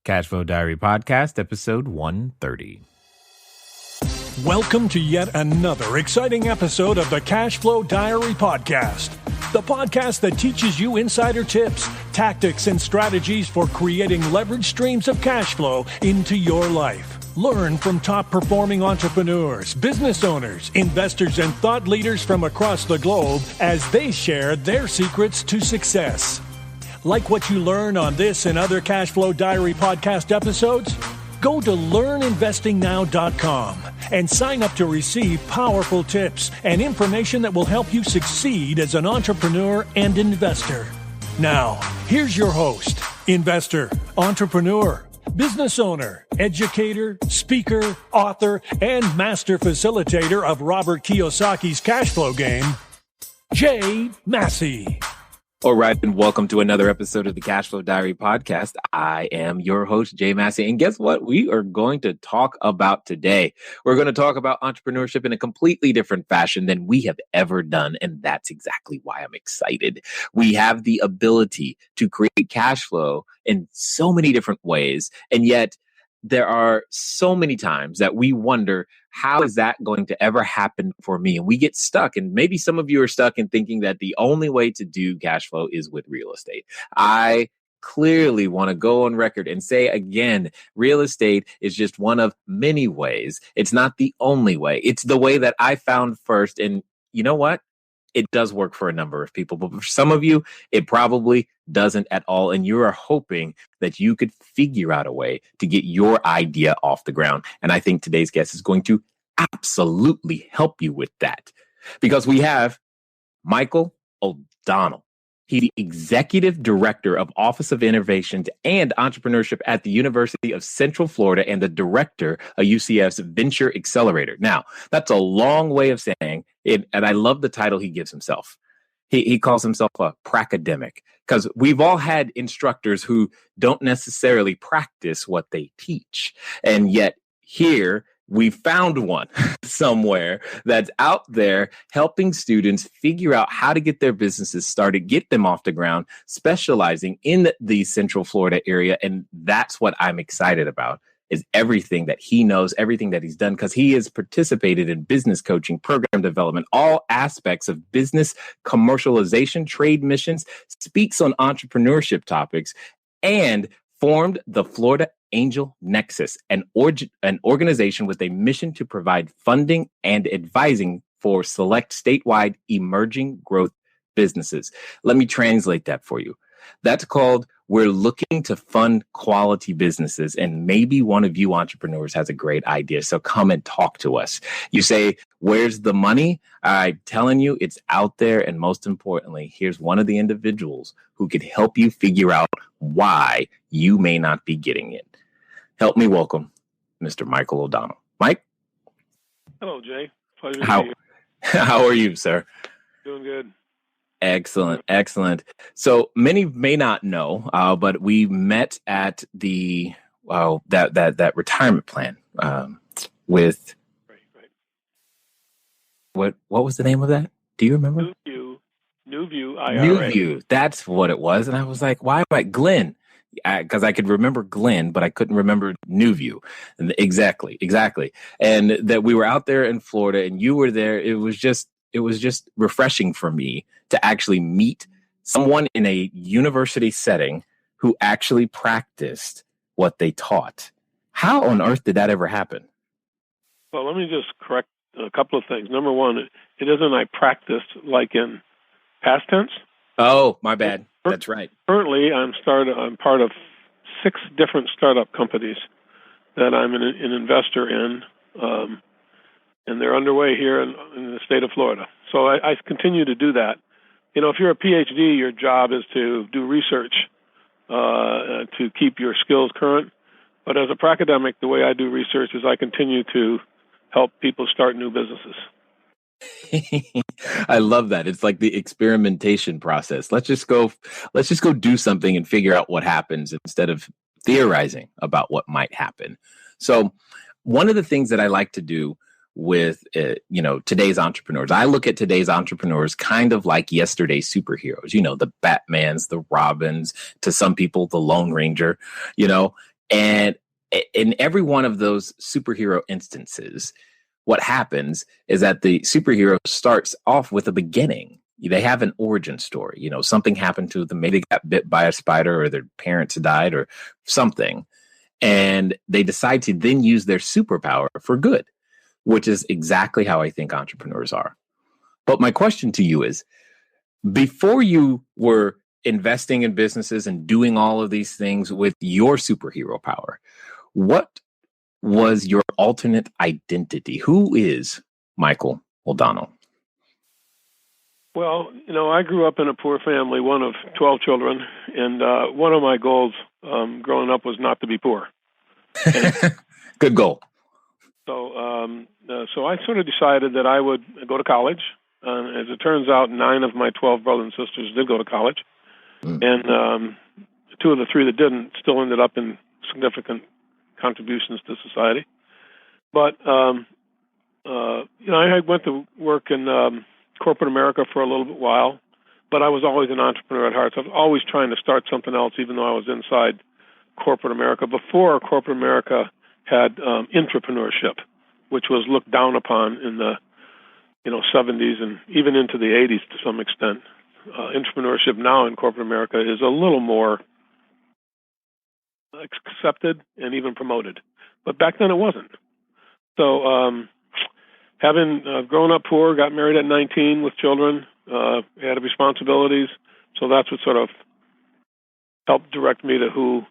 Cashflow Diary Podcast, episode 130. Welcome to yet another exciting episode of the Cashflow Diary Podcast, the podcast that teaches you insider tips, tactics, and strategies for creating leverage streams of cash flow into your life. Learn from top-performing entrepreneurs, business owners, investors, and thought leaders from across the globe as they share their secrets to success. Like what you learn on this and other Cashflow Diary podcast episodes? Go to learninvestingnow.com and sign up to receive powerful tips and information that will help you succeed as an entrepreneur and investor. Now, here's your host, investor, entrepreneur, business owner, educator, speaker, author, and master facilitator of Robert Kiyosaki's Cashflow game, Jay Massey. All right, and welcome to another episode of the Cashflow Diary Podcast. I am your host, Jay Massey, and guess what we are going to talk about today? We're going to talk about entrepreneurship in a completely different fashion than we have ever done, and that's exactly why I'm excited. We have the ability to create cash flow in so many different ways, and yet there are so many times that we wonder, how is that going to ever happen for me? And we get stuck. And maybe some of you are stuck in thinking that the only way to do cash flow is with real estate. I clearly want to go on record and say again, real estate is just one of many ways. It's not the only way. It's the way that I found first. And you know what? It does work for a number of people, but for some of you, it probably doesn't at all. And you are hoping that you could figure out a way to get your idea off the ground. And I think today's guest is going to absolutely help you with that, because we have Michael O'Donnell. He's the Executive Director of Office of Innovation and Entrepreneurship at the University of Central Florida and the Director of UCF's Venture Accelerator. Now, that's a long way of saying it, and I love the title he gives himself. He calls himself a Pracademic, because we've all had instructors who don't necessarily practice what they teach. And yet here, we found one somewhere that's out there helping students figure out how to get their businesses started, get them off the ground, specializing in the Central Florida area. And that's what I'm excited about, is everything that he knows, everything that he's done, because he has participated in business coaching, program development, all aspects of business, commercialization, trade missions, speaks on entrepreneurship topics, and formed the Florida Angel Nexus, an organization with a mission to provide funding and advising for select statewide emerging growth businesses. Let me translate that for you. That's called, we're looking to fund quality businesses, and maybe one of you entrepreneurs has a great idea. So come and talk to us. You say, where's the money? I'm telling you, it's out there. And most importantly, here's one of the individuals who could help you figure out why you may not be getting it. Help me welcome Mr. Michael O'Donnell. Mike? Hello, Jay. Pleasure to be here. How are you, sir? Doing good. Excellent, excellent. So many may not know, but we met at the that retirement plan with what was the name of that? Do you remember? New View IRA. New View. That's what it was. And I was like, why am I Glenn? Because I could remember Glenn, but I couldn't remember New View. Exactly. And that we were out there in Florida, and you were there. It was just refreshing for me to actually meet someone in a university setting who actually practiced what they taught. How on earth did that ever happen? Well, let me just correct a couple of things. Number one, it isn't I practiced like in past tense. Oh, my bad. That's right. Currently, I'm part of 6 different startup companies that I'm an investor in, and they're underway here in the state of Florida. So I continue to do that. You know, if you're a PhD, your job is to do research to keep your skills current. But as a Pracademic, the way I do research is I continue to help people start new businesses. I love that. It's like the experimentation process. Let's just go do something and figure out what happens instead of theorizing about what might happen. So one of the things that I like to do with, today's entrepreneurs, I look at today's entrepreneurs kind of like yesterday's superheroes, the Batmans, the Robins, to some people, the Lone Ranger, And in every one of those superhero instances, what happens is that the superhero starts off with a beginning. They have an origin story. You know, something happened to them. Maybe they got bit by a spider or their parents died or something. And they decide to then use their superpower for good, which is exactly how I think entrepreneurs are. But my question to you is, before you were investing in businesses and doing all of these things with your superhero power, what was your alternate identity? Who is Michael O'Donnell? Well, I grew up in a poor family, one of 12 children, and one of my goals growing up was not to be poor. Good goal. So I sort of decided that I would go to college. As it turns out, 9 of my 12 brothers and sisters did go to college, and 2 of the 3 that didn't still ended up in significant contributions to society. But I went to work in corporate America for a little bit while, but I was always an entrepreneur at heart. So I was always trying to start something else, even though I was inside corporate America. Before corporate America had intrapreneurship, which was looked down upon in the 70s and even into the 80s to some extent. Entrepreneurship now in corporate America is a little more accepted and even promoted, but back then it wasn't. So having grown up poor, got married at 19 with children, had responsibilities, so that's what sort of helped direct me to who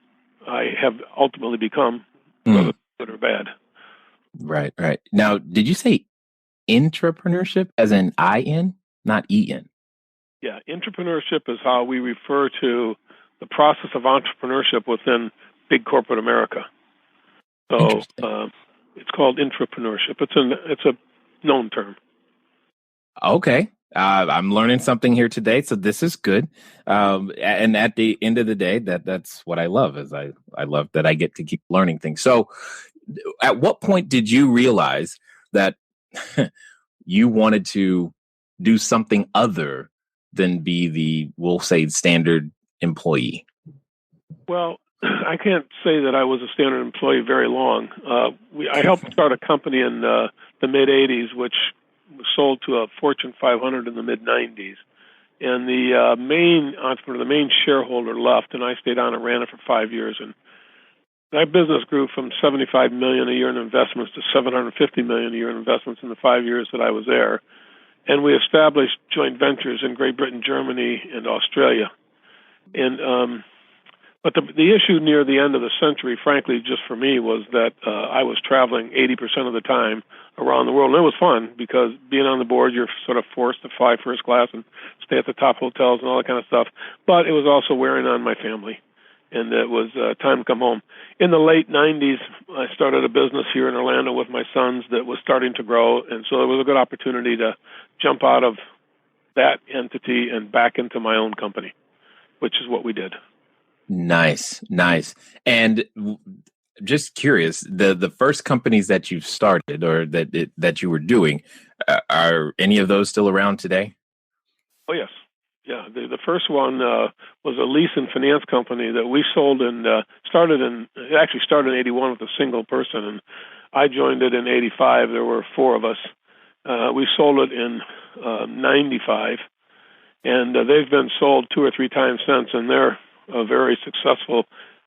I have ultimately become, whether good or bad. Right. Now, did you say intrapreneurship as in I-N, not E-N? Yeah, intrapreneurship is how we refer to the process of entrepreneurship within big corporate America. So it's called intrapreneurship. It's a known term. Okay. I'm learning something here today, so this is good. And at the end of the day, that's what I love, is I love that I get to keep learning things. So at what point did you realize that you wanted to do something other than be the, we'll say, standard employee? Well, I can't say that I was a standard employee very long. I helped start a company in the mid-'80s, which was sold to a Fortune 500 in the mid-'90s. And the main entrepreneur, the main shareholder left, and I stayed on and ran it for 5 years. And that business grew from $75 million a year in investments to $750 million a year in investments in the 5 years that I was there. And we established joint ventures in Great Britain, Germany, and Australia. And but the issue near the end of the century, frankly, just for me, was that I was traveling 80% of the time around the world. And it was fun because being on the board, you're sort of forced to fly first class and stay at the top hotels and all that kind of stuff. But it was also wearing on my family, and it was time to come home. In the late 90s, I started a business here in Orlando with my sons that was starting to grow, and so it was a good opportunity to jump out of that entity and back into my own company, which is what we did. Nice. And just curious, the first companies that you've started or that you were doing, are any of those still around today? Oh, yes. Yeah, the first one was a lease and finance company that we sold and started in 81 with a single person, and I joined it in 85. There were 4 of us. We sold it in 95, and they've been sold 2 or 3 times since, and they're a very successful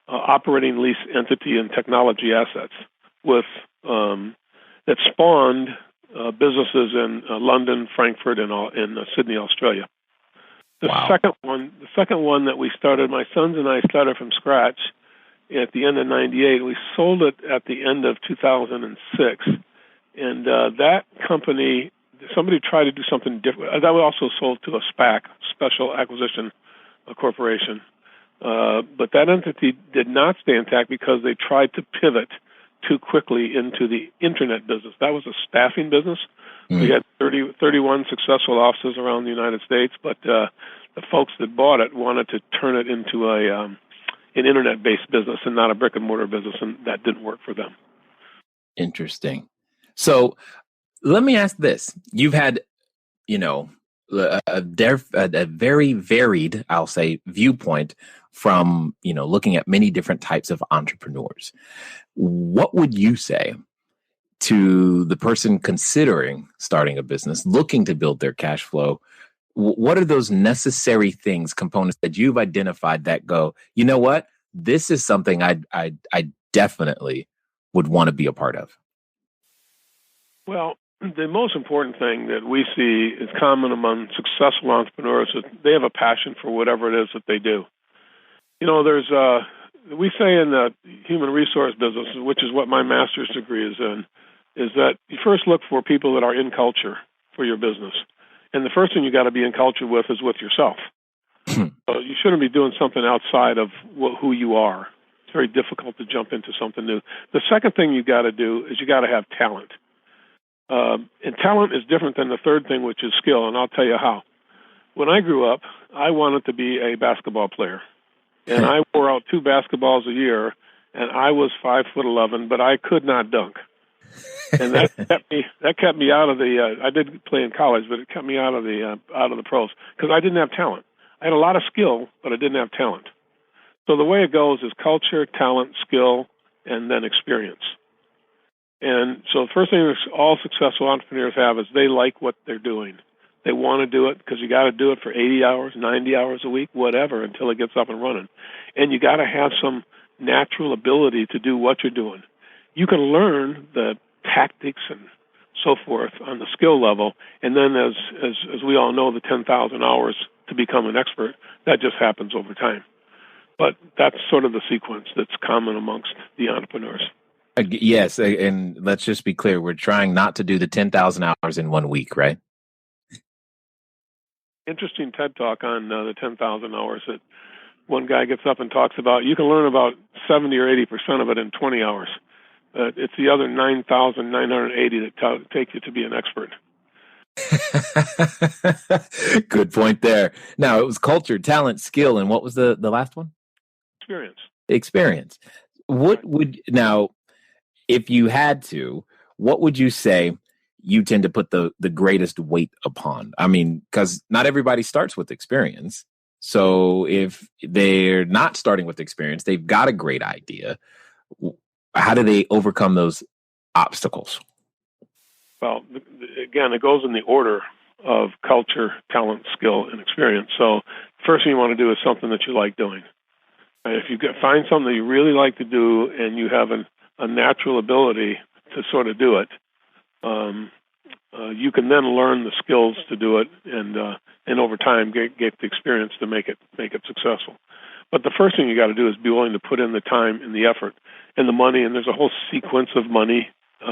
operating lease entity and technology assets with that spawned businesses in London, Frankfurt, and Sydney, Australia. The second one that we started, my sons and I started from scratch at the end of 98. We sold it at the end of 2006. And that company, somebody tried to do something different. That was also sold to a SPAC, Special Acquisition Corporation. But that entity did not stay intact because they tried to pivot too quickly into the internet business. That was a staffing business. We had 31 successful offices around the United States, but the folks that bought it wanted to turn it into an internet-based business and not a brick-and-mortar business, and that didn't work for them. Interesting. So let me ask this. You've had, a very varied, I'll say, viewpoint from, looking at many different types of entrepreneurs. What would you say to the person considering starting a business, looking to build their cash flow? What are those necessary things, components that you've identified that go, you know what, this is something I definitely would want to be a part of? Well, the most important thing that we see is common among successful entrepreneurs is they have a passion for whatever it is that they do. We say in the human resource business, which is what my master's degree is in, is that you first look for people that are in culture for your business. And the first thing you got to be in culture with is with yourself. So you shouldn't be doing something outside of who you are. It's very difficult to jump into something new. The second thing you got to do is you got to have talent. And talent is different than the third thing, which is skill, and I'll tell you how. When I grew up, I wanted to be a basketball player, and I wore out 2 basketballs a year, and I was 5'11", but I could not dunk, and that kept me out of the. I did play in college, but it kept me out of the pros because I didn't have talent. I had a lot of skill, but I didn't have talent. So the way it goes is culture, talent, skill, and then experience. And so the first thing that all successful entrepreneurs have is they like what they're doing. They want to do it because you got to do it for 80 hours, 90 hours a week, whatever, until it gets up and running. And you got to have some natural ability to do what you're doing. You can learn the tactics and so forth on the skill level, and then as we all know, the 10,000 hours to become an expert, that just happens over time. But that's sort of the sequence that's common amongst the entrepreneurs. Yes, and let's just be clear, we're trying not to do the 10,000 hours in 1 week, right? Interesting TED Talk on the 10,000 hours that one guy gets up and talks about. You can learn about 70 or 80% of it in 20 hours. It's the other 9,980 that take you to be an expert. Good point there. Now, it was culture, talent, skill, and what was the last one? Experience. What would, now, if you had to, what would you say you tend to put the greatest weight upon? I mean, because not everybody starts with experience. So if they're not starting with experience, they've got a great idea. How do they overcome those obstacles? Well, again, it goes in the order of culture, talent, skill, and experience. So first thing you want to do is something that you like doing. If you find something that you really like to do and you have a natural ability to sort of do it, you can then learn the skills to do it, and over time get the experience to make it successful. But the first thing you got to do is be willing to put in the time and the effort and the money. And there's a whole sequence of money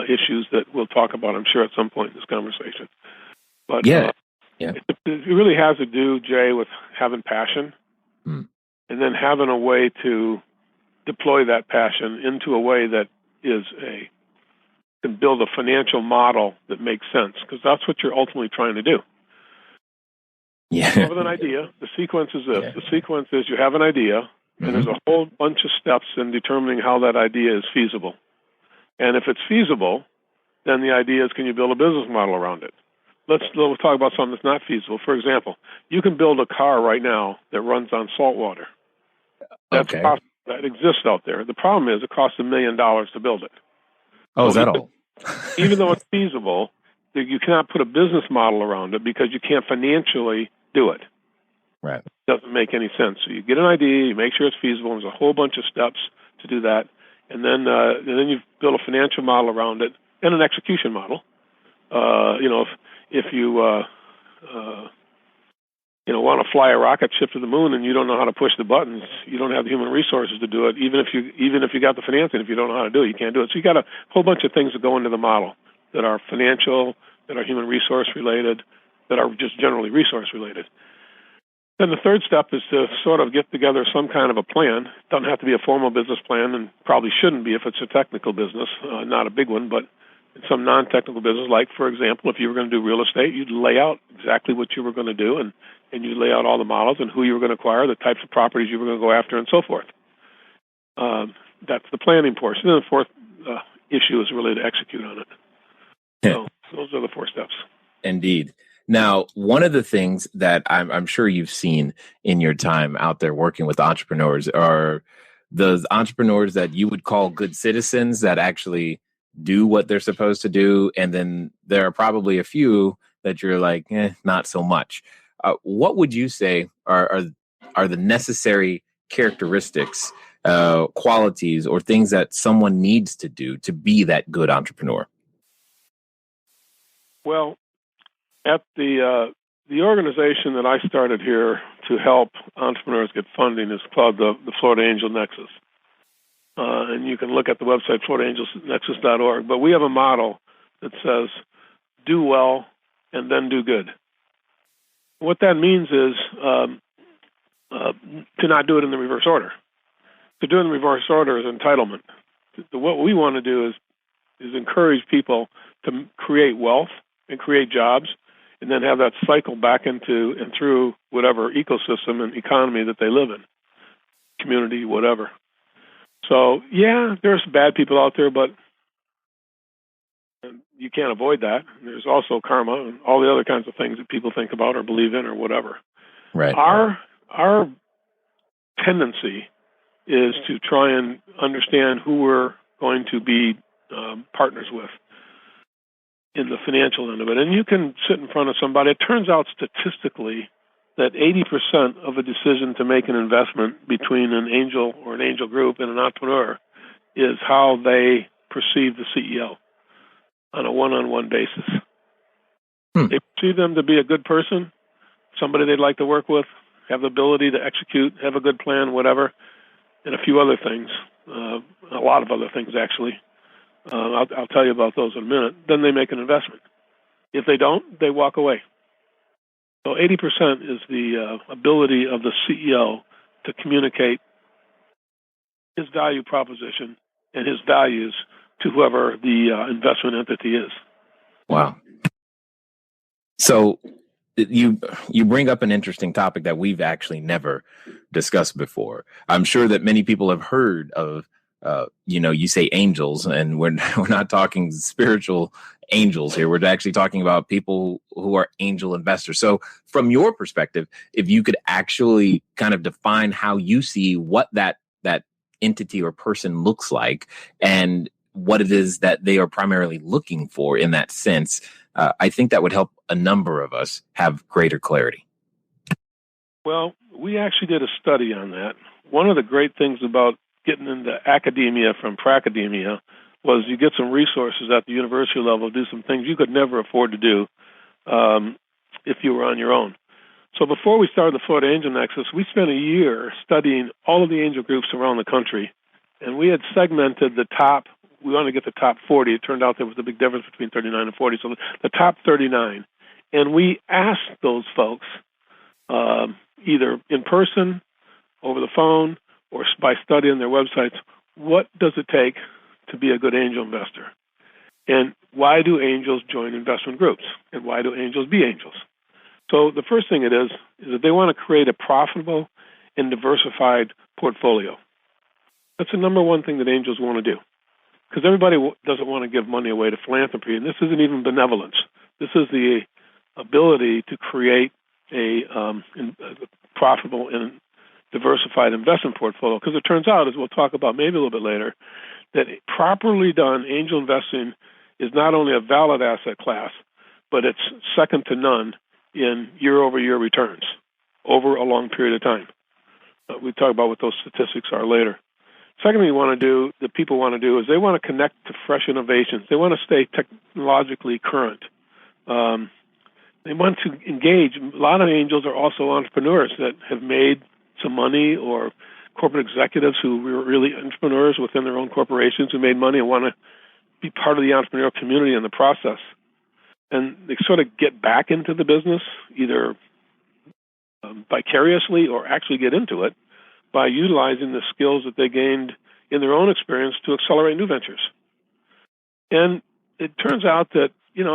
issues that we'll talk about, I'm sure, at some point in this conversation. But it really has to do, Jay, with having passion. And then having a way to deploy that passion into a way that can build a financial model that makes sense, because that's what you're ultimately trying to do. Yeah. With an idea, the sequence is this. Yeah. The sequence is you have an idea, and there's a whole bunch of steps in determining how that idea is feasible. And if it's feasible, then the idea is, can you build a business model around it? Let's talk about something that's not feasible. For example, you can build a car right now that runs on salt water. That's possible. That exists out there. The problem is it costs $1 million to build it. Oh, is that all? Even though it's feasible, you cannot put a business model around it because you can't financially do it. Right. It doesn't make any sense. So you get an idea, you make sure it's feasible. There's a whole bunch of steps to do that, and then you build a financial model around it and an execution model. If you want to fly a rocket ship to the moon and you don't know how to push the buttons, you don't have the human resources to do it. Even if you got the financing, if you don't know how to do it, you can't do it. So you got a whole bunch of things that go into the model that are financial, that are human resource related, that are just generally resource related. Then the third step is to sort of get together some kind of a plan. It doesn't have to be a formal business plan, and probably shouldn't be if it's a technical business, not a big one, but some non-technical business, like, for example, if you were going to do real estate, you'd lay out exactly what you were going to do, and you'd lay out all the models and who you were going to acquire, the types of properties you were going to go after, and so forth. That's the planning portion. And the fourth issue is really to execute on it. So those are the 4 steps. Indeed. Now, one of the things that I'm sure you've seen in your time out there working with entrepreneurs are those entrepreneurs that you would call good citizens that actually do what they're supposed to do. And then there are probably a few that you're like, not so much. What would you say are the necessary characteristics, qualities, or things that someone needs to do to be that good entrepreneur? Well, at the organization that I started here to help entrepreneurs get funding is called the Florida Angel Nexus. And you can look at the website, floridaangelsnexus.org. But we have a model that says, do well and then do good. What that means is to not do it in the reverse order. To do it in the reverse order is entitlement. What we want to do is encourage people to create wealth and create jobs, and then have that cycle back into and through whatever ecosystem and economy that they live in, community, whatever. So, yeah, there's bad people out there, but you can't avoid that. There's also karma and all the other kinds of things that people think about or believe in or whatever. Right. Our tendency is to try and understand who we're going to be partners with in the financial end of it. And you can sit in front of somebody. It turns out statistically that 80% of a decision to make an investment between an angel or an angel group and an entrepreneur is how they perceive the CEO on a one-on-one basis. They perceive them to be a good person, somebody they'd like to work with, have the ability to execute, have a good plan, whatever, and a few other things, a lot of other things, actually. I'll tell you about those in a minute. Then they make an investment. If they don't, they walk away. So 80% is the ability of the CEO to communicate his value proposition and his values to whoever the investment entity is. Wow. So you bring up an interesting topic that we've actually never discussed before. I'm sure that many people have heard of, you say angels, and we're not talking spiritual angels here. We're actually talking about people who are angel investors. So from your perspective, if you could actually kind of define how you see what that entity or person looks like and what it is that they are primarily looking for in that sense, I think that would help a number of us have greater clarity. Well, we actually did a study on that. One of the great things about getting into academia from Pracademic was you get some resources at the university level, do some things you could never afford to do if you were on your own. So before we started the Florida Angel Nexus, we spent a year studying all of the angel groups around the country, and we had segmented the top. We wanted to get the top 40. It turned out there was a big difference between 39 and 40, so the top 39. And we asked those folks, either in person, over the phone, or by studying their websites, what does it take to be a good angel investor? And why do angels join investment groups? And why do angels be angels? So the first thing it is that they want to create a profitable and diversified portfolio. That's the number one thing that angels want to do. Because everybody doesn't want to give money away to philanthropy, and this isn't even benevolence. This is the ability to create a profitable and diversified investment portfolio. Because it turns out, as we'll talk about maybe a little bit later, that properly done angel investing is not only a valid asset class, but it's second to none in year-over-year returns over a long period of time. We talk about what those statistics are later. Second thing people want to do is they want to connect to fresh innovations. They want to stay technologically current. They want to engage. A lot of angels are also entrepreneurs that have made some money, or corporate executives who were really entrepreneurs within their own corporations who made money and want to be part of the entrepreneurial community in the process. And they sort of get back into the business, either vicariously or actually get into it by utilizing the skills that they gained in their own experience to accelerate new ventures. And it turns out that, good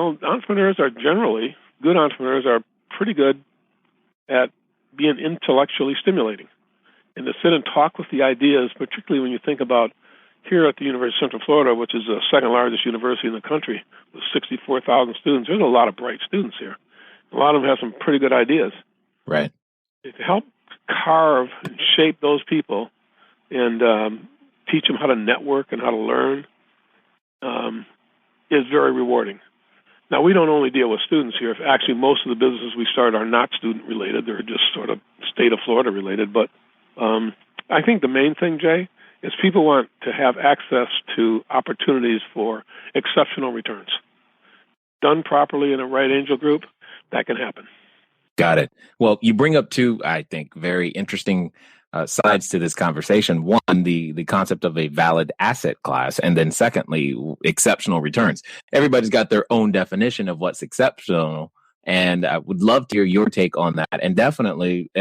entrepreneurs are pretty good at being intellectually stimulating. And to sit and talk with the ideas, particularly when you think about here at the University of Central Florida, which is the second largest university in the country with 64,000 students, there's a lot of bright students here. A lot of them have some pretty good ideas. Right. To help carve and shape those people and teach them how to network and how to learn is very rewarding. Now, we don't only deal with students here. Actually, most of the businesses we start are not student-related. They're just sort of state of Florida related. But I think the main thing, Jay, is people want to have access to opportunities for exceptional returns. Done properly in a right angel group, that can happen. Got it. Well, you bring up two, I think, very interesting sides to this conversation. One, the concept of a valid asset class, and then secondly, exceptional returns. Everybody's got their own definition of what's exceptional, and I would love to hear your take on that, and definitely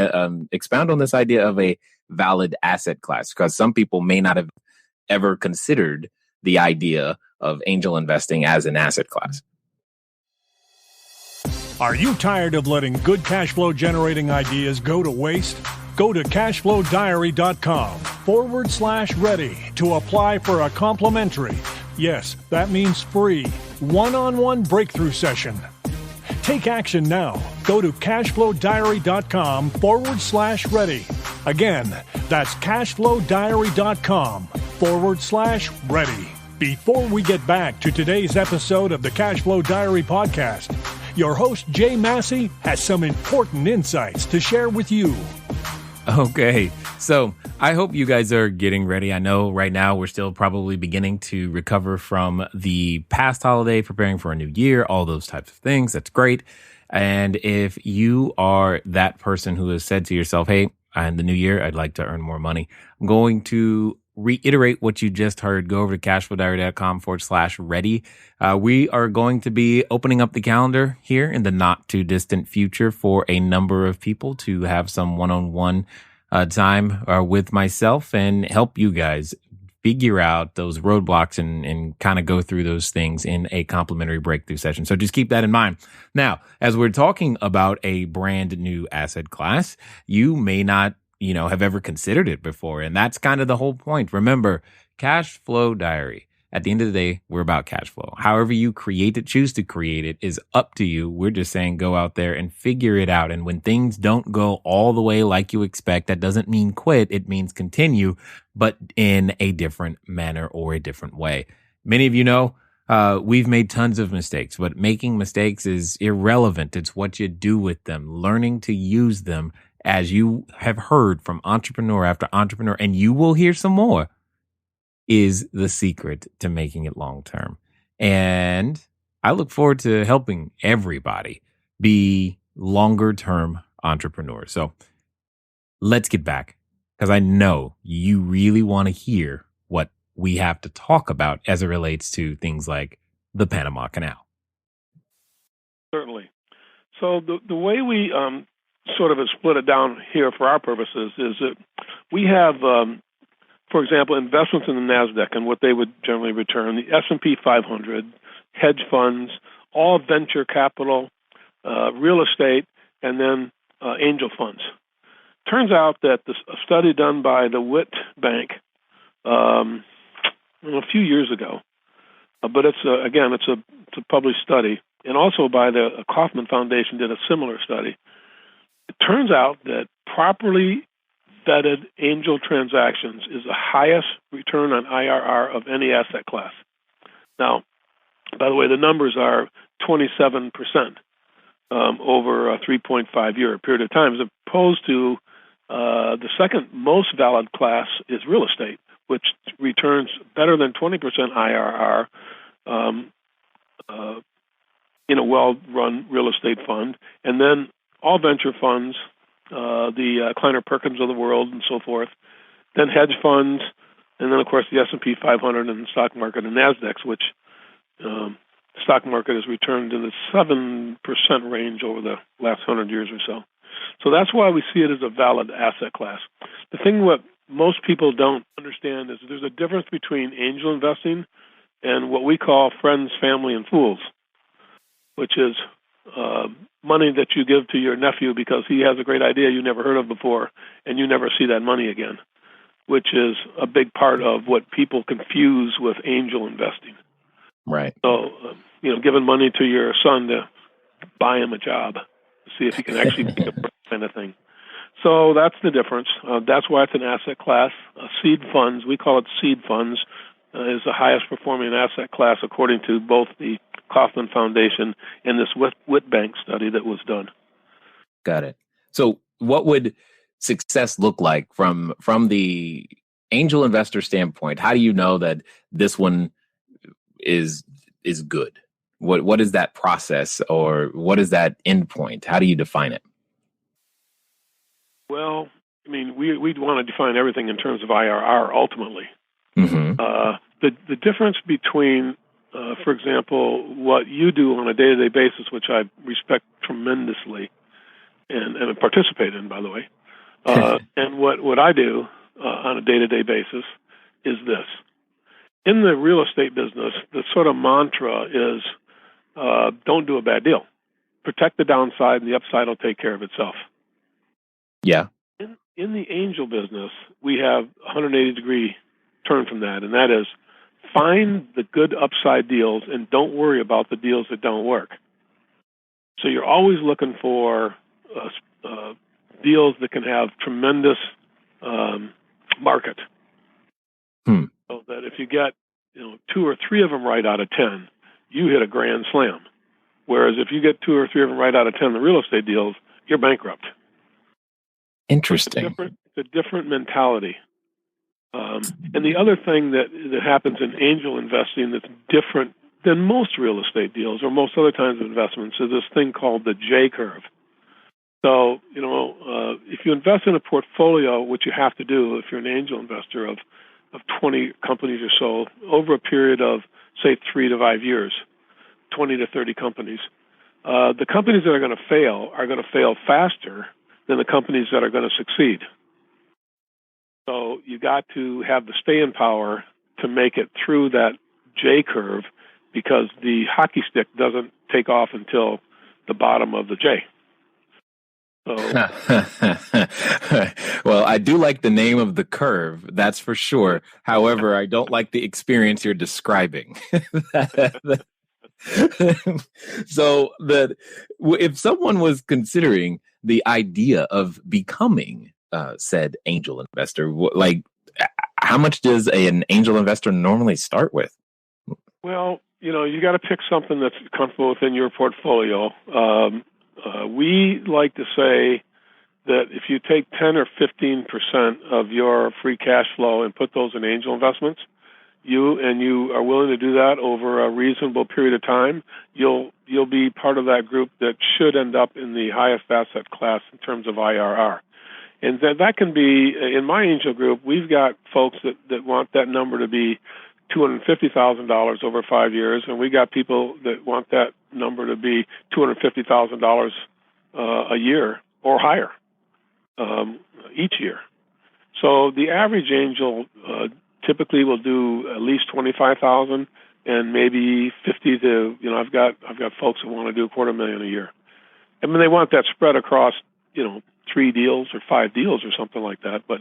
expound on this idea of a valid asset class, because some people may not have ever considered the idea of angel investing as an asset class. Are you tired of letting good cash flow generating ideas go to waste? Go to cashflowdiary.com/ready to apply for a complimentary, yes, that means free, one-on-one breakthrough session. Take action now. Go to cashflowdiary.com/ready. Again, that's cashflowdiary.com/ready. Before we get back to today's episode of the Cashflow Diary podcast, your host, Jay Massey, has some important insights to share with you. Okay, so I hope you guys are getting ready. I know right now we're still probably beginning to recover from the past holiday, preparing for a new year, all those types of things. That's great. And if you are that person who has said to yourself, hey, in the new year, I'd like to earn more money, I'm going to reiterate what you just heard. Go over to cashflowdiary.com/ready. We are going to be opening up the calendar here in the not too distant future for a number of people to have some one-on-one time with myself and help you guys figure out those roadblocks and kind of go through those things in a complimentary breakthrough session. So just keep that in mind. Now, as we're talking about a brand new asset class, you may not have ever considered it before. And that's kind of the whole point. Remember, Cash Flow Diary. At the end of the day, we're about cash flow. However you choose to create it is up to you. We're just saying go out there and figure it out. And when things don't go all the way like you expect, that doesn't mean quit. It means continue, but in a different manner or a different way. Many of you know, we've made tons of mistakes, but making mistakes is irrelevant. It's what you do with them, learning to use them, as you have heard from entrepreneur after entrepreneur, and you will hear some more, is the secret to making it long term. And I look forward to helping everybody be longer term entrepreneurs. So let's get back, because I know you really want to hear what we have to talk about as it relates to things like the Panama Canal. Certainly. So the way we sort of split it down here for our purposes is that we have, for example, investments in the NASDAQ and what they would generally return, the S&P 500, hedge funds, all venture capital, real estate, and then angel funds. Turns out that a study done by the Witt Bank a few years ago, but it's a published study, and also by the Kauffman Foundation did a similar study. It turns out that properly vetted angel transactions is the highest return on IRR of any asset class. Now, by the way, the numbers are 27% over a 3.5-year period of time, as opposed to the second most valid class is real estate, which returns better than 20% IRR in a well-run real estate fund, and then all venture funds, the Kleiner Perkins of the world and so forth, then hedge funds, and then, of course, the S&P 500 and the stock market and NASDAQ, which stock market has returned in the 7% range over the last 100 years or so. So that's why we see it as a valid asset class. The thing what most people don't understand is there's a difference between angel investing and what we call friends, family, and fools, which is money that you give to your nephew because he has a great idea you never heard of before, and you never see that money again, which is a big part of what people confuse with angel investing. Right. So, giving money to your son to buy him a job. to see if you can actually make a kind of thing. So that's the difference. That's why it's an asset class. Seed funds, we call it seed funds, is the highest performing asset class according to both the Kauffman Foundation and this Whitbank study that was done. Got it. So what would success look like from the angel investor standpoint? How do you know that this one is good? What is that process, or what is that endpoint? How do you define it? Well, I mean, we'd want to define everything in terms of IRR ultimately. Mm-hmm. The difference between, for example, what you do on a day-to-day basis, which I respect tremendously and participate in, by the way, and what I do on a day-to-day basis is this. In the real estate business, the sort of mantra is don't do a bad deal. Protect the downside, and the upside will take care of itself. Yeah. In the angel business, we have a 180-degree turn from that, and that is find the good upside deals and don't worry about the deals that don't work. So you're always looking for deals that can have tremendous market. So that if you get 2 or 3 of them right out of 10, you hit a grand slam. Whereas if you get 2 or 3 of them right out of 10, the real estate deals, you're bankrupt. Interesting. It's a different mentality. And the other thing that happens in angel investing that's different than most real estate deals or most other kinds of investments is this thing called the J curve. So, if you invest in a portfolio, which you have to do if you're an angel investor of 20 companies or so, over a period of, say, 3 to 5 years, 20 to 30 companies, the companies that are going to fail faster than the companies that are going to succeed. So you got to have the staying power to make it through that J curve because the hockey stick doesn't take off until the bottom of the J. So, well, I do like the name of the curve, that's for sure. However, I don't like the experience you're describing. So if someone was considering the idea of becoming said angel investor, how much does an angel investor normally start with? Well, you got to pick something that's comfortable within your portfolio. We like to say that if you take 10 or 15% of your free cash flow and put those in angel investments, you are willing to do that over a reasonable period of time, you'll be part of that group that should end up in the highest asset class in terms of IRR. And that can be, in my angel group, we've got folks that want that number to be $250,000 over 5 years, and we got people that want that number to be $250,000 a year or higher each year. So the average angel typically will do at least $25,000 and maybe 50 to I've got folks that want to do $250,000 a year. I mean, they want that spread across 3 deals or 5 deals or something like that, but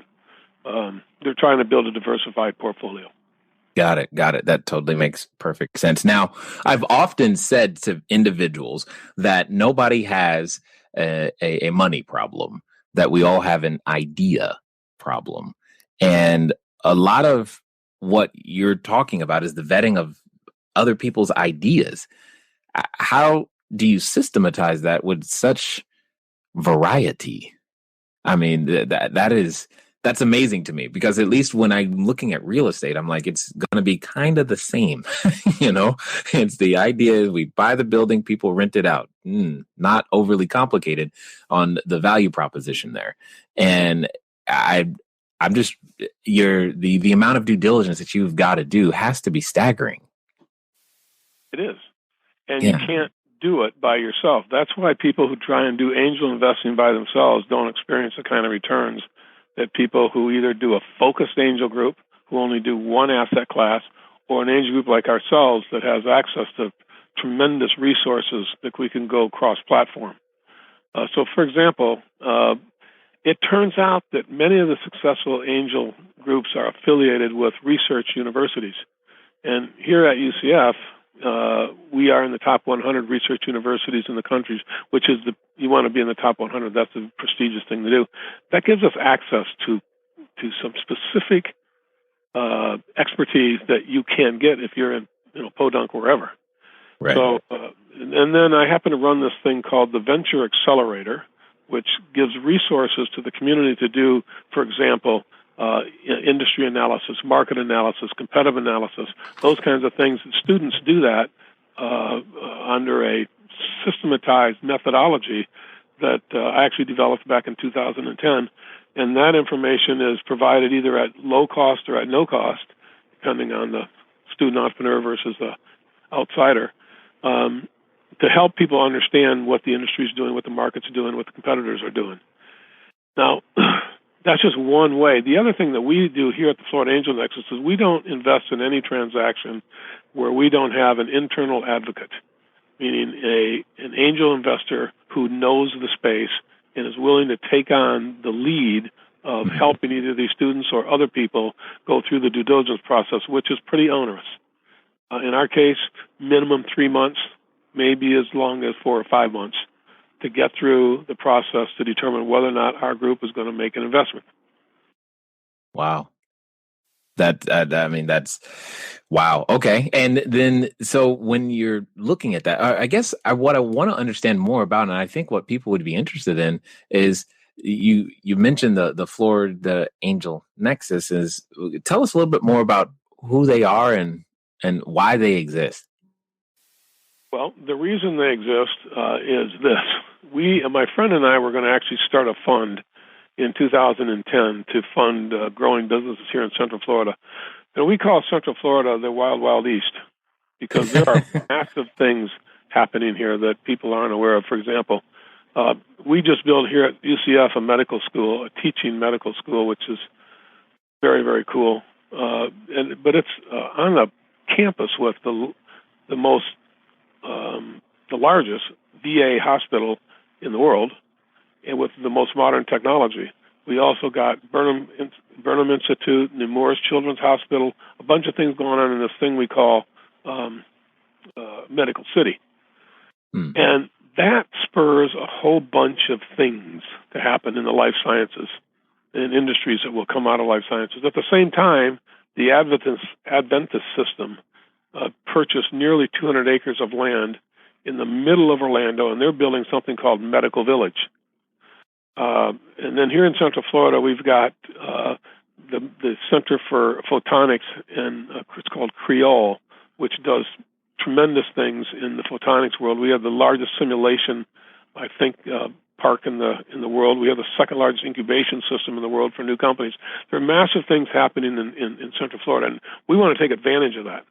they're trying to build a diversified portfolio. Got it. That totally makes perfect sense. Now, I've often said to individuals that nobody has a money problem, that we all have an idea problem. And a lot of what you're talking about is the vetting of other people's ideas. How do you systematize that with such variety? I mean, that's amazing to me, because at least when I'm looking at real estate, I'm like, it's going to be kind of the same. It's the idea, we buy the building, people rent it out. Not overly complicated on the value proposition there. And I'm just, the amount of due diligence that you've got to do has to be staggering. It is. And you can't do it by yourself. That's why people who try and do angel investing by themselves don't experience the kind of returns that people who either do a focused angel group, who only do one asset class, or an angel group like ourselves that has access to tremendous resources that we can go cross-platform. So, for example, it turns out that many of the successful angel groups are affiliated with research universities. And here at UCF, we are in the top 100 research universities in the country, which is you want to be in the top 100. That's a prestigious thing to do. That gives us access to some specific expertise that you can get if you're in Podunk, wherever. Right. So, and then I happen to run this thing called the Venture Accelerator, which gives resources to the community to do, for example, industry analysis, market analysis, competitive analysis, those kinds of things. Students do that under a systematized methodology that I actually developed back in 2010. And that information is provided either at low cost or at no cost, depending on the student entrepreneur versus the outsider, to help people understand what the industry is doing, what the market's doing, what the competitors are doing. Now, that's just one way. The other thing that we do here at the Florida Angel Nexus is we don't invest in any transaction where we don't have an internal advocate, meaning an angel investor who knows the space and is willing to take on the lead of helping either these students or other people go through the due diligence process, which is pretty onerous. In our case, minimum 3 months, maybe as long as 4 or 5 months, to get through the process to determine whether or not our group is going to make an investment. Wow. That's wow. Okay. And then, so when you're looking at that, I guess what I want to understand more about, and I think what people would be interested in, is you mentioned the Florida Angel Nexus. Tell us a little bit more about who they are and why they exist. Well, the reason they exist is this. My friend and I were going to actually start a fund in 2010 to fund growing businesses here in Central Florida. And we call Central Florida the Wild, Wild East because there are massive things happening here that people aren't aware of. For example, we just built here at UCF a medical school, a teaching medical school, which is very, very cool. But it's on a campus with the largest VA hospital in the world, and with the most modern technology. We also got Burnham Institute, Nemours Children's Hospital, a bunch of things going on in this thing we call Medical City. And that spurs a whole bunch of things to happen in the life sciences and industries that will come out of life sciences. At the same time, the Adventist system purchased nearly 200 acres of land in the middle of Orlando, and they're building something called Medical Village. And then here in Central Florida, we've got the Center for Photonics, and it's called Creole, which does tremendous things in the photonics world. We have the largest simulation, I think, park in the world. We have the second largest incubation system in the world for new companies. There are massive things happening in Central Florida, and we want to take advantage of that.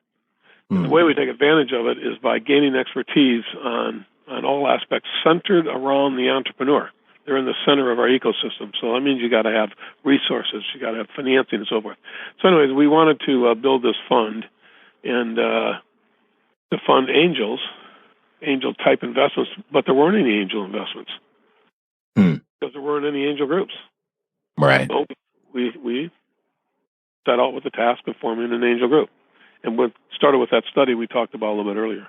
And the way we take advantage of it is by gaining expertise on all aspects centered around the entrepreneur. They're in the center of our ecosystem. So that means you got to have resources, you got to have financing and so forth. So anyways, we wanted to build this fund and to fund angel-type investments, but there weren't any angel investments because there weren't any angel groups. Right. So we set out with the task of forming an angel group. And we started with that study we talked about a little bit earlier.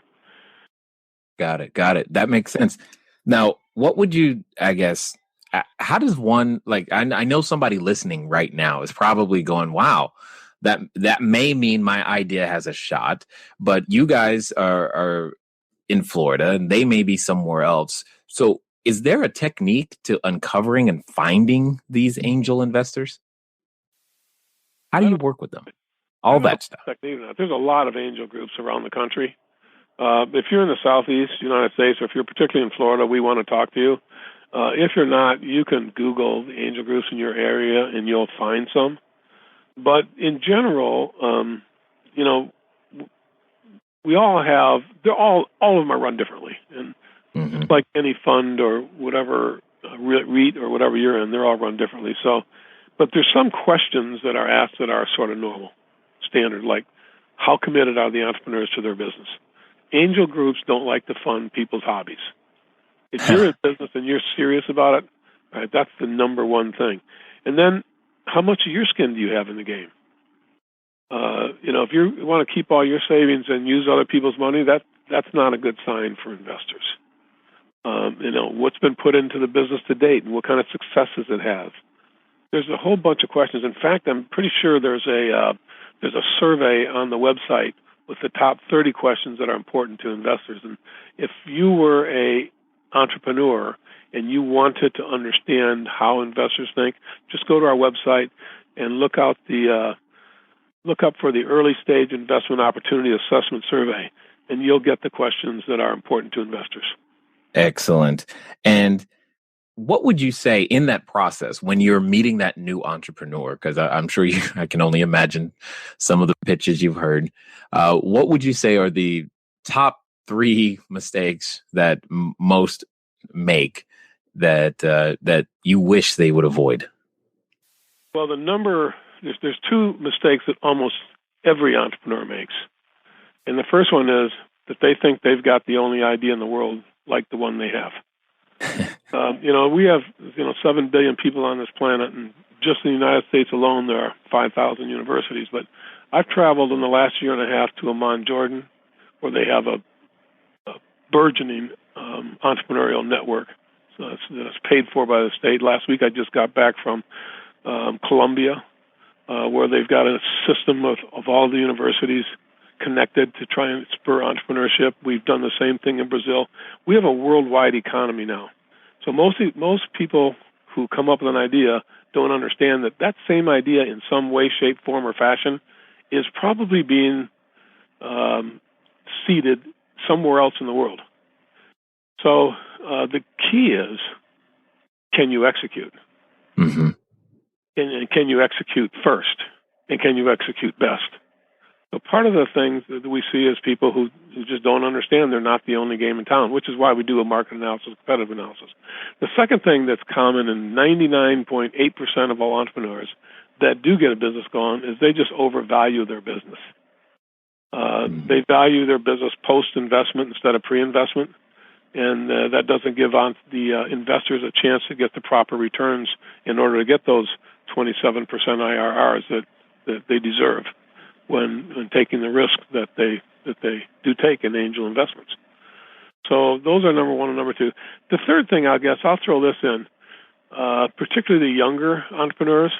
Got it. That makes sense. Now, what would you, I guess, how does one, like, I know somebody listening right now is probably going, wow, that may mean my idea has a shot, but you guys are in Florida and they may be somewhere else. So is there a technique to uncovering and finding these angel investors? How do you work with them? All that stuff. There's a lot of angel groups around the country. If you're in the Southeast United States, or if you're particularly in Florida, we want to talk to you. If you're not, you can Google the angel groups in your area and you'll find some. But in general, we all have, all of them are run differently. And it's like any fund or whatever, REIT or whatever you're in, they're all run differently. So, but there's some questions that are asked that are sort of normal, standard, like how committed are the entrepreneurs to their business? Angel groups don't like to fund people's hobbies. If you're in business and you're serious about it, right, that's the number one thing. And then how much of your skin do you have in the game? If you want to keep all your savings and use other people's money, that's not a good sign for investors. What's been put into the business to date and what kind of successes it has. There's a whole bunch of questions. In fact, I'm pretty sure there's a survey on the website with the top 30 questions that are important to investors. And if you were a entrepreneur and you wanted to understand how investors think, just go to our website and look up for the early stage investment opportunity assessment survey, and you'll get the questions that are important to investors. Excellent. And what would you say in that process when you're meeting that new entrepreneur? Because I'm sure I can only imagine some of the pitches you've heard. What would you say are the top 3 mistakes that most make that you wish they would avoid? Well, there's 2 mistakes that almost every entrepreneur makes. And the first one is that they think they've got the only idea in the world like the one they have. We have 7 billion people on this planet, and just in the United States alone, there are 5,000 universities. But I've traveled in the last year and a half to Amman, Jordan, where they have a burgeoning entrepreneurial network. So that's paid for by the state. Last week, I just got back from Colombia, where they've got a system of all the universities connected to try and spur entrepreneurship. We've done the same thing in Brazil. We have a worldwide economy now. So most people who come up with an idea don't understand that same idea in some way, shape, form, or fashion is probably being seeded somewhere else in the world. So the key is, can you execute? Mm-hmm. And can you execute first? And can you execute best? So part of the things that we see is people who just don't understand they're not the only game in town, which is why we do a market analysis, competitive analysis. The second thing that's common in 99.8% of all entrepreneurs that do get a business going is they just overvalue their business. They value their business post-investment instead of pre-investment, and that doesn't give the investors a chance to get the proper returns in order to get those 27% IRRs that they deserve when taking the risk that they do take in angel investments. So those are number 1 and number 2. The third thing, I guess, I'll throw this in, particularly the younger entrepreneurs.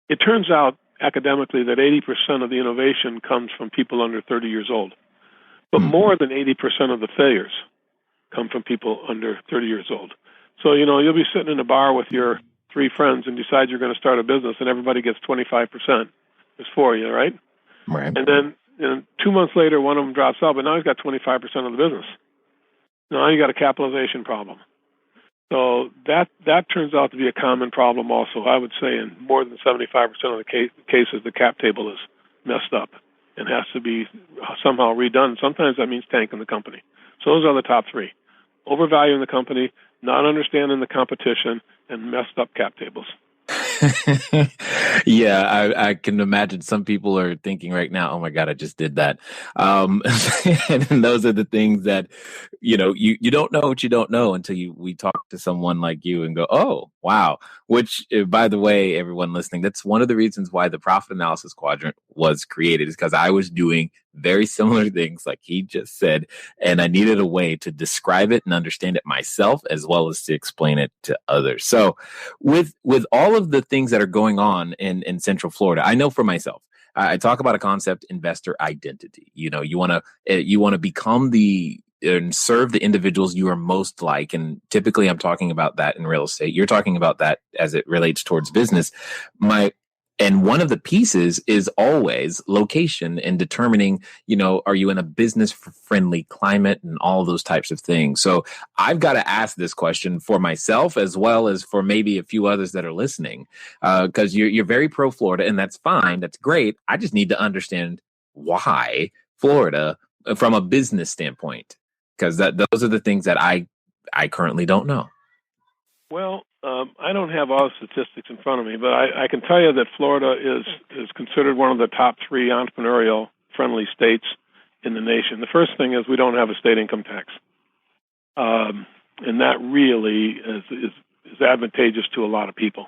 It turns out academically that 80% of the innovation comes from people under 30 years old. But more than 80% of the failures come from people under 30 years old. So, you'll be sitting in a bar with your 3 friends and decide you're going to start a business, and everybody gets 25%. It's for you, right? Right. And then 2 months later, one of them drops out, but now he's got 25% of the business. Now you got a capitalization problem. So that turns out to be a common problem also. I would say in more than 75% of the cases, the cap table is messed up and has to be somehow redone. Sometimes that means tanking the company. So those are the top 3. Overvaluing the company, not understanding the competition, and messed up cap tables. Yeah, I can imagine some people are thinking right now, oh my God, I just did that. And those are the things that, you don't know what you don't know until we talk to someone like you and go, oh, wow. Which, by the way, everyone listening, that's one of the reasons why the profit analysis quadrant was created, is because I was doing very similar things like he just said, and I needed a way to describe it and understand it myself as well as to explain it to others. So with all of the things that are going on in Central Florida, I know for myself, I talk about a concept, investor identity. You want to become and serve the individuals you are most like. And typically I'm talking about that in real estate. You're talking about that as it relates towards business. And one of the pieces is always location and determining, are you in a business friendly climate and all those types of things. So I've got to ask this question for myself as well as for maybe a few others that are listening, because you're very pro Florida, and that's fine. That's great. I just need to understand why Florida from a business standpoint, because those are the things that I currently don't know. Well, I don't have all the statistics in front of me, but I can tell you that Florida is considered one of the top 3 entrepreneurial-friendly states in the nation. The first thing is we don't have a state income tax, and that really is advantageous to a lot of people.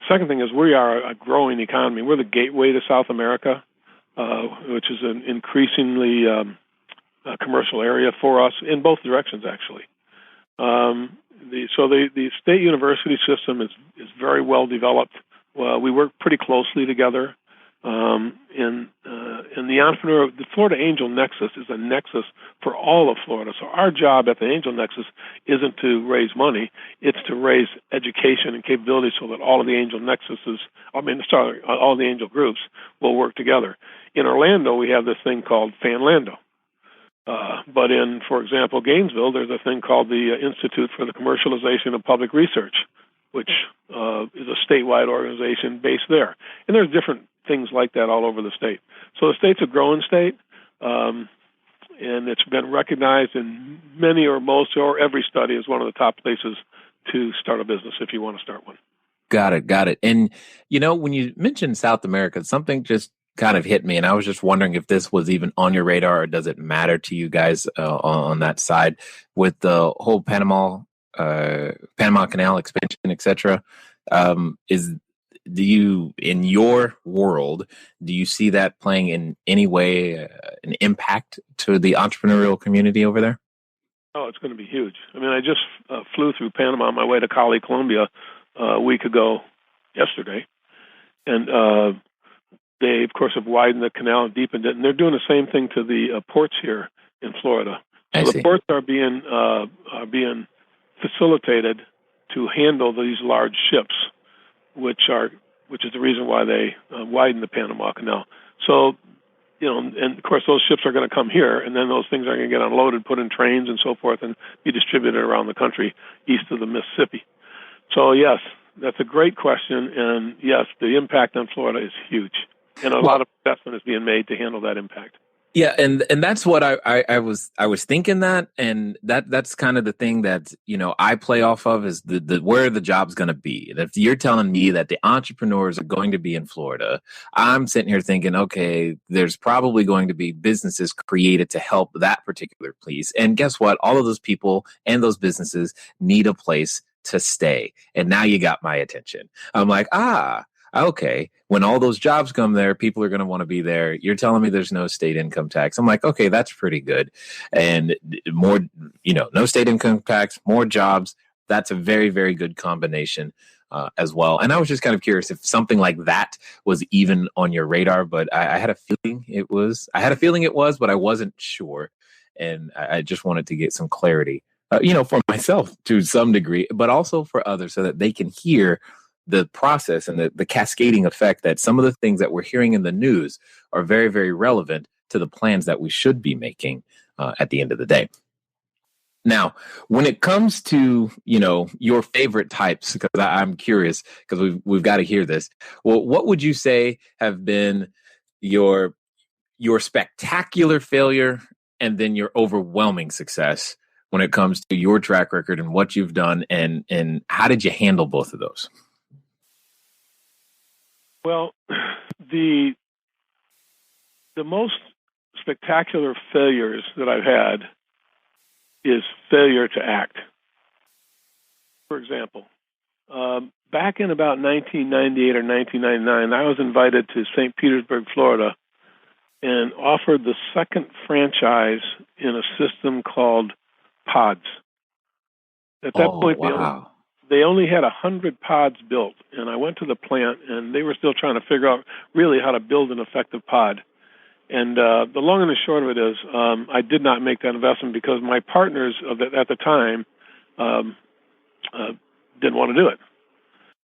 Second thing is we are a growing economy. We're the gateway to South America, which is an increasingly commercial area for us in both directions, actually. The state university system is very well developed. We work pretty closely together. The Florida Angel Nexus is a nexus for all of Florida. So our job at the Angel Nexus isn't to raise money; it's to raise education and capability so that all of the Angel all the Angel groups will work together. In Orlando, we have this thing called Fanlando. But in, for example, Gainesville, there's a thing called the Institute for the Commercialization of Public Research, which is a statewide organization based there. And there's different things like that all over the state. So the state's a growing state, and it's been recognized in many or most or every study as one of the top places to start a business if you want to start one. Got it. And, when you mentioned South America, something just kind of hit me, and I was just wondering if this was even on your radar, or does it matter to you guys on that side with the whole Panama Canal expansion, etc. In your world, do you see that playing in any way an impact to the entrepreneurial community over there? Oh, it's going to be huge. I mean, I just flew through Panama on my way to Cali, Colombia a week ago yesterday, and they, of course, have widened the canal and deepened it, and they're doing the same thing to the ports here in Florida. So the ports are being facilitated to handle these large ships, which is the reason why they widened the Panama Canal. So, and of course those ships are going to come here, and then those things are going to get unloaded, put in trains and so forth, and be distributed around the country east of the Mississippi. So yes, that's a great question, and yes, the impact on Florida is huge, and a lot of investment is being made to handle that impact. Yeah, and that's what I was thinking that, and that's kind of the thing that I play off of is the where the job's going to be. And if you're telling me that the entrepreneurs are going to be in Florida, I'm sitting here thinking, okay, there's probably going to be businesses created to help that particular place. And guess what? All of those people and those businesses need a place to stay. And now you got my attention. I'm like, okay, when all those jobs come there, people are going to want to be there. You're telling me there's no state income tax. I'm like, okay, that's pretty good. And more, no state income tax, more jobs. That's a very, very good combination as well. And I was just kind of curious if something like that was even on your radar, but I had a feeling it was. But I wasn't sure. And I just wanted to get some clarity, for myself to some degree, but also for others so that they can hear the process and the cascading effect that some of the things that we're hearing in the news are very, very relevant to the plans that we should be making at the end of the day. Now, when it comes to, your favorite types, because I'm curious, because we've got to hear this. Well, what would you say have been your spectacular failure and then your overwhelming success when it comes to your track record and what you've done, and how did you handle both of those? Well, the most spectacular failures that I've had is failure to act. For example, back in about 1998 or 1999, I was invited to St. Petersburg, Florida, and offered the second franchise in a system called pods. At that point, wow. They only had 100 pods built, and I went to the plant, and they were still trying to figure out really how to build an effective pod. And the long and the short of it is I did not make that investment because my partners at the time didn't want to do it.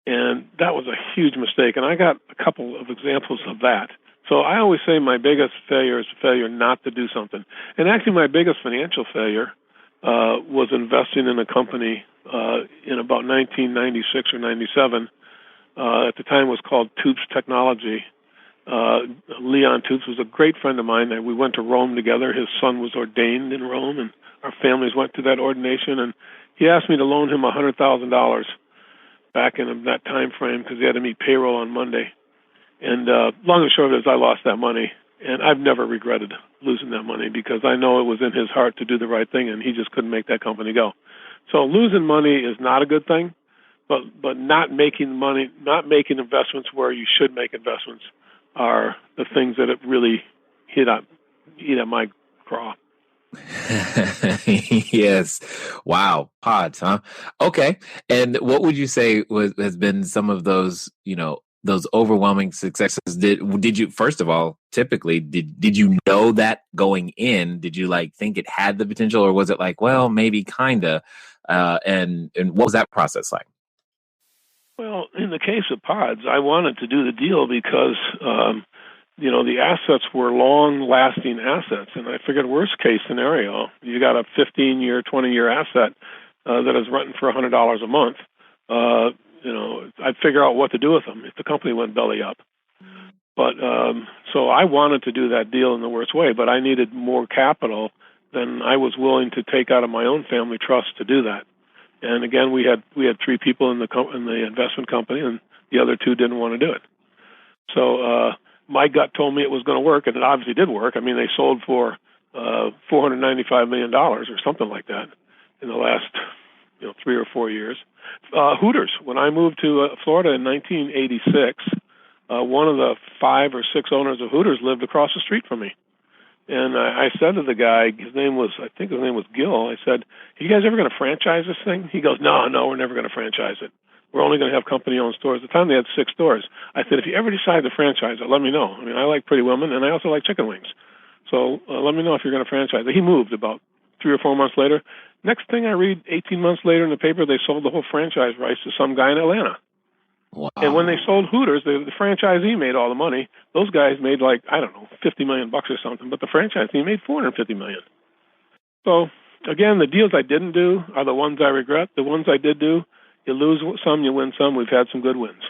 And that was a huge mistake, and I got a couple of examples of that. So I always say my biggest failure is failure not to do something. And actually my biggest financial failure was investing in a company in about 1996 or 97. At the time it was called Toops Technology. Leon Toops was a great friend of mine. We went to Rome together. His son was ordained in Rome, and our families went to that ordination. And he asked me to loan him $100,000 back in that time frame because he had to meet payroll on Monday. And long and short of it is I lost that money. And I've never regretted losing that money because I know it was in his heart to do the right thing, and he just couldn't make that company go. So losing money is not a good thing, but not making money, not making investments where you should make investments are the things that have really hit at my craw. Yes. Wow. Pods, huh? Okay. And what would you say has been some of those, those overwhelming successes? Did you, first of all, typically, did you know that going in? Did you think it had the potential, or was it like, well, maybe kinda? And what was that process like? Well, in the case of pods, I wanted to do the deal because the assets were long-lasting assets, and I figured worst case scenario, you got a 15-year, 20-year asset that is renting for $100 a month. I'd figure out what to do with them if the company went belly up. But so I wanted to do that deal in the worst way, but I needed more capital than I was willing to take out of my own family trust to do that. And again, we had three people in the investment company, and the other two didn't want to do it. So my gut told me it was going to work, and it obviously did work. I mean, they sold for $495 million or something like that in the last 3 or 4 years. Hooters. When I moved to Florida in 1986, one of the 5 or 6 owners of Hooters lived across the street from me. And I said to the guy, I think his name was Gil, I said, are you guys ever going to franchise this thing? He goes, no, we're never going to franchise it. We're only going to have company-owned stores. At the time, they had 6 stores. I said, if you ever decide to franchise it, let me know. I mean, I like Pretty Women, and I also like chicken wings. So let me know if you're going to franchise it. He moved about 3 or 4 months later. Next thing I read, 18 months later in the paper, they sold the whole franchise rights to some guy in Atlanta. Wow. And when they sold Hooters, the franchisee made all the money. Those guys made $50 million or something, but the franchisee made $450 million. So again, the deals I didn't do are the ones I regret. The ones I did do, you lose some, you win some. We've had some good wins.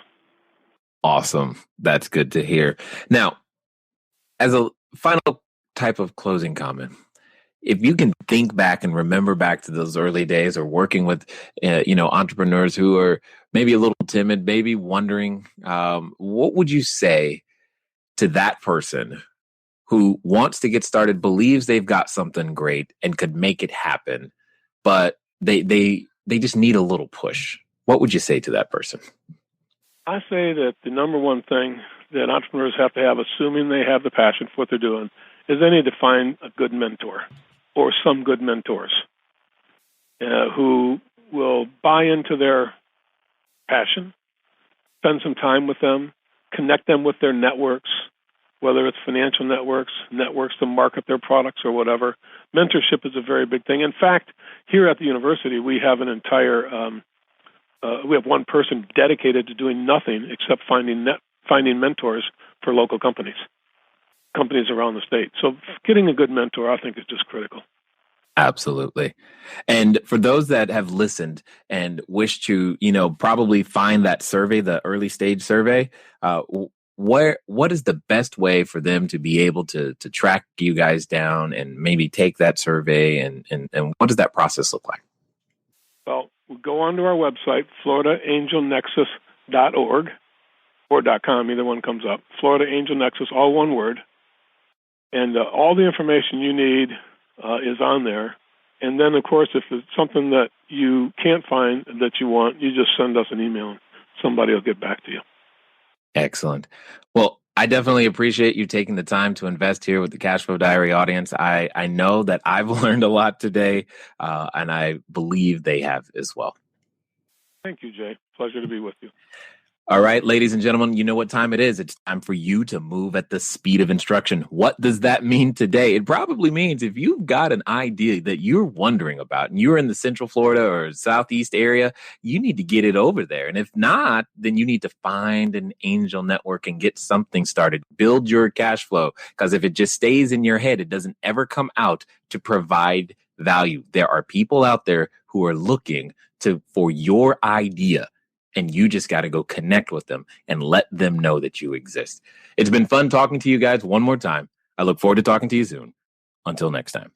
Awesome. That's good to hear. Now, as a final type of closing comment, if you can think back and remember back to those early days, or working with, entrepreneurs who are maybe a little timid, maybe wondering, what would you say to that person who wants to get started, believes they've got something great and could make it happen, but they just need a little push? What would you say to that person? I say that the number one thing that entrepreneurs have to have, assuming they have the passion for what they're doing, is they need to find a good mentor or some good mentors who will buy into their passion, spend some time with them, connect them with their networks, whether it's financial networks to market their products or whatever. Mentorship is a very big thing. In fact, here at the university, we have an entire we have one person dedicated to doing nothing except finding mentors for local companies around the state. So getting a good mentor, I think, is just critical. Absolutely. And for those that have listened and wish to, probably find that survey, the early stage survey, what is the best way for them to be able to track you guys down and maybe take that survey, and what does that process look like? Well, we'll go onto our website, floridaangelnexus.org or .com, either one comes up. Florida Angel Nexus, all one word. And all the information you need is on there. And then, of course, if it's something that you can't find that you want, you just send us an email and somebody will get back to you. Excellent. Well, I definitely appreciate you taking the time to invest here with the Cashflow Diary audience. I know that I've learned a lot today, and I believe they have as well. Thank you, Jay. Pleasure to be with you. All right, ladies and gentlemen, you know what time it is. It's time for you to move at the speed of instruction. What does that mean today? It probably means if you've got an idea that you're wondering about and you're in the Central Florida or Southeast area, you need to get it over there. And if not, then you need to find an angel network and get something started. Build your cash flow, because if it just stays in your head, it doesn't ever come out to provide value. There are people out there who are looking for your idea, and you just got to go connect with them and let them know that you exist. It's been fun talking to you guys one more time. I look forward to talking to you soon. Until next time.